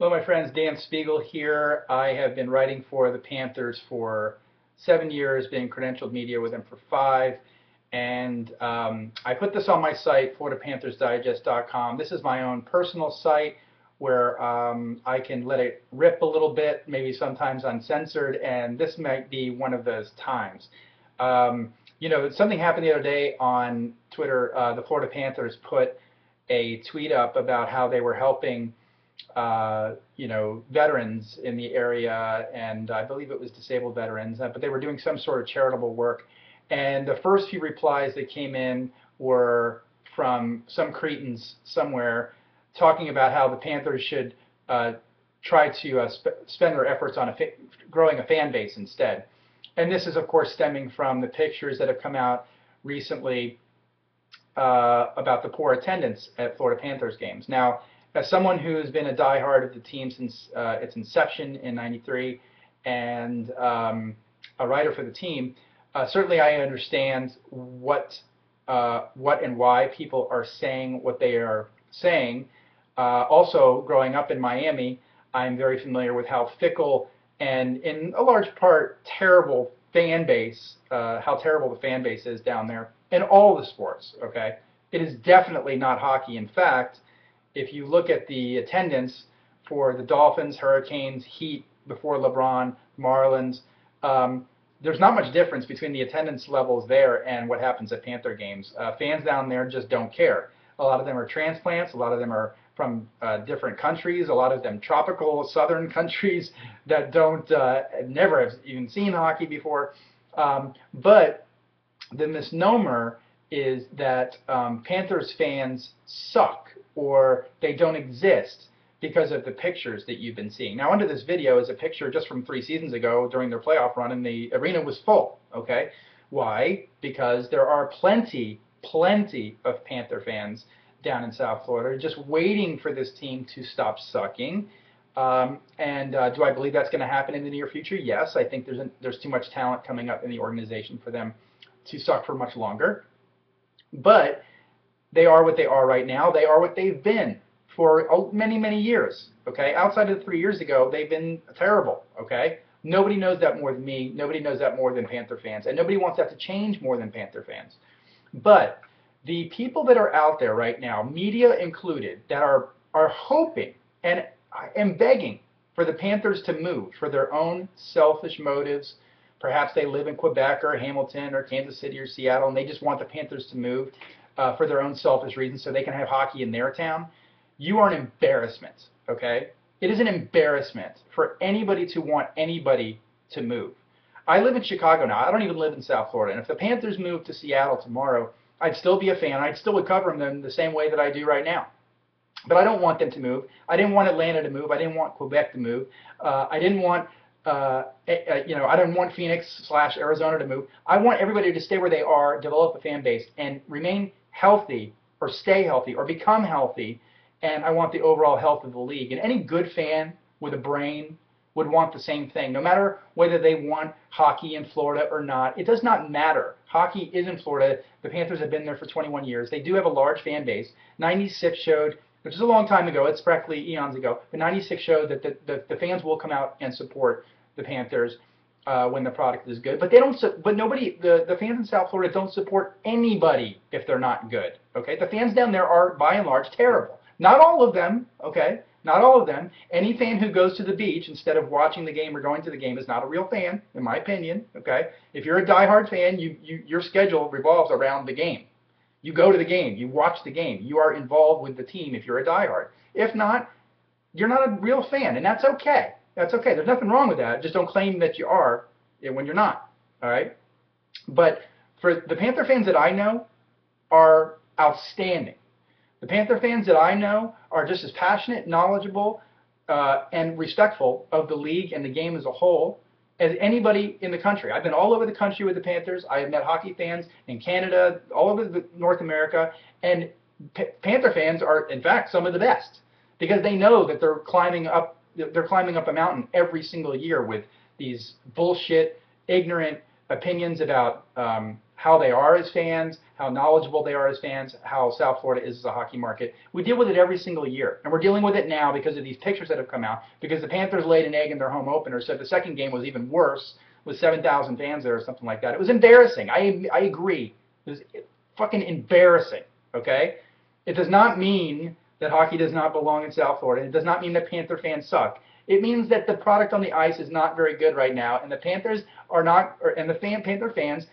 Hello, my friends. Dan Spiegel here. I have been writing for the Panthers for 7 years, been credentialed media with them for 5. And I put this on my site, FloridaPanthersDigest.com. This is my own personal site where I can let it rip a little bit, maybe sometimes uncensored, and this might be one of those times. Something happened the other day on Twitter. The Florida Panthers put a tweet up about how they were helping veterans in the area, and I believe it was disabled veterans, but they were doing some sort of charitable work. And the first few replies that came in were from some cretins somewhere talking about how the Panthers should try to spend their efforts on growing a fan base instead. And this is, of course, stemming from the pictures that have come out recently about the poor attendance at Florida Panthers games. Now, as someone who's been a diehard of the team since its inception in '93 and a writer for the team, certainly I understand what and why people are saying what they are saying. Also, growing up in Miami, I'm very familiar with how fickle and, in a large part, terrible fan base, how terrible the fan base is down there in all the sports. Okay, it is definitely not hockey. In fact, if you look at the attendance for the Dolphins, Hurricanes, Heat before LeBron, Marlins, there's not much difference between the attendance levels there and what happens at Panther games. Fans down there just don't care. A lot of them are transplants. A lot of them are from different countries. A lot of them tropical southern countries that don't never have even seen hockey before. But the misnomer is that Panthers fans suck or they don't exist because of the pictures that you've been seeing. Now, under this video is a picture just from 3 seasons ago during their playoff run, and the arena was full. Okay, why? Because there are plenty of Panther fans down in South Florida just waiting for this team to stop sucking. Do I believe that's going to happen in the near future? Yes, I think there's too much talent coming up in the organization for them to suck for much longer. But they are what they are right now. They are what they've been for many years. Okay, outside of 3 years ago, they've been terrible. Okay, nobody knows that more than me. Nobody knows that more than Panther fans, and nobody wants that to change more than Panther fans. But the people that are out there right now, media included, that are hoping and begging for the Panthers to move for their own selfish motives. Perhaps they live in Quebec or Hamilton or Kansas City or Seattle, and they just want the Panthers to move for their own selfish reasons so they can have hockey in their town. You are an embarrassment, okay? It is an embarrassment for anybody to want anybody to move. I live in Chicago now. I don't even live in South Florida. And if the Panthers moved to Seattle tomorrow, I'd still be a fan. I'd still would cover them the same way that I do right now. But I don't want them to move. I didn't want Atlanta to move. I didn't want Quebec to move. I didn't want I don't want Phoenix/Arizona to move. I want everybody to stay where they are, develop a fan base, and remain healthy or stay healthy or become healthy. And I want the overall health of the league. And any good fan with a brain would want the same thing, no matter whether they want hockey in Florida or not. It does not matter. Hockey is in Florida. The Panthers have been there for 21 years. They do have a large fan base. '96 showed, which is a long time ago, it's practically eons ago, but '96 showed that the fans will come out and support the Panthers when the product is good. But they don't. But nobody. The fans in South Florida don't support anybody if they're not good. Okay. The fans down there are by and large terrible. Not all of them. Okay. Not all of them. Any fan who goes to the beach instead of watching the game or going to the game is not a real fan, in my opinion. Okay. If you're a diehard fan, your schedule revolves around the game. You go to the game. You watch the game. You are involved with the team if you're a diehard. If not, you're not a real fan, and that's okay. That's okay. There's nothing wrong with that. Just don't claim that you are when you're not. All right? But for the Panther fans that I know are outstanding. The Panther fans that I know are just as passionate, knowledgeable, and respectful of the league and the game as a whole as anybody in the country. I've been all over the country with the Panthers. I have met hockey fans in Canada, all over North America, and Panther fans are, in fact, some of the best because they know that they're climbing up a mountain every single year with these bullshit, ignorant opinions about how they are as fans, how knowledgeable they are as fans, how South Florida is as a hockey market. We deal with it every single year, and we're dealing with it now because of these pictures that have come out, because the Panthers laid an egg in their home opener, so the second game was even worse with 7,000 fans there or something like that. It was embarrassing. I agree. It was fucking embarrassing, okay? It does not mean that hockey does not belong in South Florida. It does not mean that Panther fans suck. It means that the product on the ice is not very good right now, and the Panthers are not, and the Panther fans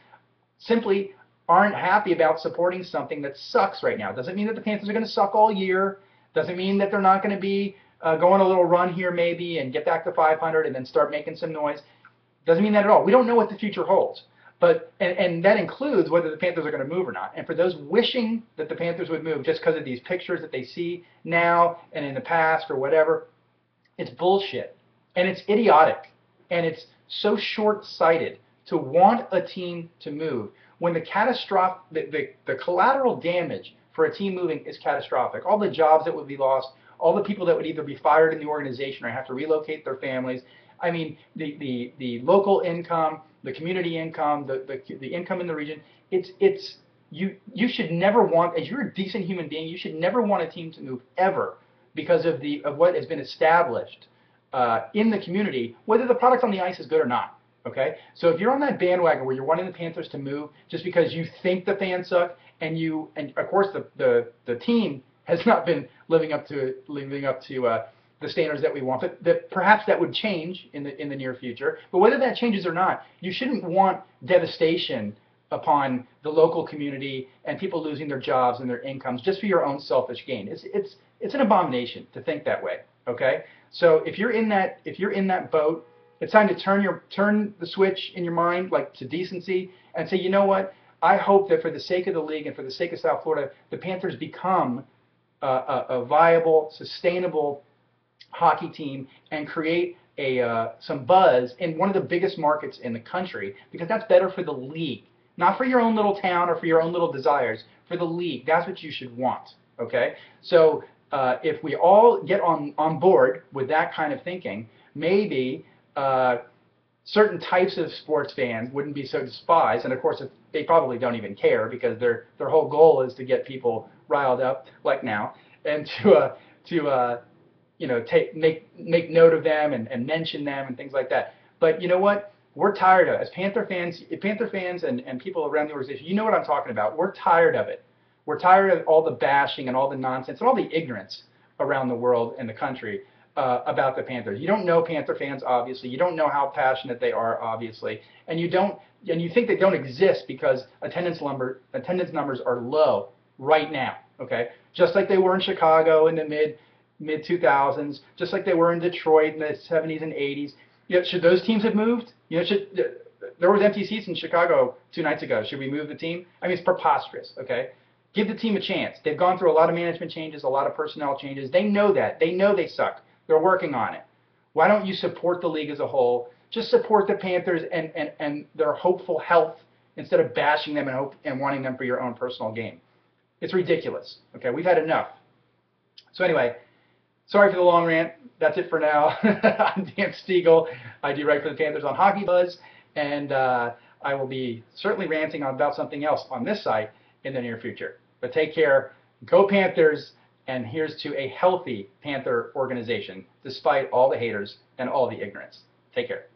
simply aren't happy about supporting something that sucks right now. It doesn't mean that the Panthers are going to suck all year. Doesn't mean that they're not going to be going a little run here maybe and get back to 500 and then start making some noise. Doesn't mean that at all. We don't know what the future holds. But and that includes whether the Panthers are going to move or not. And for those wishing that the Panthers would move just because of these pictures that they see now and in the past or whatever, it's bullshit. And it's idiotic. And it's so short-sighted to want a team to move when the collateral damage for a team moving is catastrophic. All the jobs that would be lost, all the people that would either be fired in the organization or have to relocate their families. I mean, the local income, the community income, the income in the region. You should never want, as you're a decent human being, you should never want a team to move ever because of what has been established in the community, whether the product on the ice is good or not. Okay, so if you're on that bandwagon where you're wanting the Panthers to move just because you think the fans suck, and of course the team has not been living up to the standards that we want, but perhaps that would change in the near future. But whether that changes or not, you shouldn't want devastation upon the local community and people losing their jobs and their incomes just for your own selfish gain. It's an abomination to think that way. Okay, so if you're in that boat, it's time to turn the switch in your mind, like, to decency, and say, you know what? I hope that for the sake of the league and for the sake of South Florida, the Panthers become a viable, sustainable hockey team and create some buzz in one of the biggest markets in the country, because that's better for the league, not for your own little town or for your own little desires. For the league, that's what you should want. Okay, so if we all get on board with that kind of thinking, maybe certain types of sports fans wouldn't be so despised, and of course they probably don't even care because their whole goal is to get people riled up like now, and to make note of them and mention them and things like that. But you know what? We're tired of it. As Panther fans and people around the organization, you know what I'm talking about. We're tired of it. We're tired of all the bashing and all the nonsense and all the ignorance around the world and the country about the Panthers. You don't know Panther fans, obviously. You don't know how passionate they are, obviously, and you think they don't exist because attendance numbers are low right now. Okay, just like they were in Chicago in the mid 2000s, just like they were in Detroit in the 70s and 80s. You know, should those teams have moved? You know, there was empty seats in Chicago 2 nights ago. Should we move the team? I mean, it's preposterous. Okay, give the team a chance. They've gone through a lot of management changes, a lot of personnel changes. They know that. They know they suck. They're working on it. Why don't you support the league as a whole? Just support the Panthers and their hopeful health instead of bashing them and wanting them for your own personal gain. It's ridiculous. Okay, we've had enough. So anyway, sorry for the long rant. That's it for now. I'm Dan Stiegel. I do write for the Panthers on Hockey Buzz, and I will be certainly ranting about something else on this site in the near future. But take care. Go Panthers. And here's to a healthy Panther organization, despite all the haters and all the ignorance. Take care.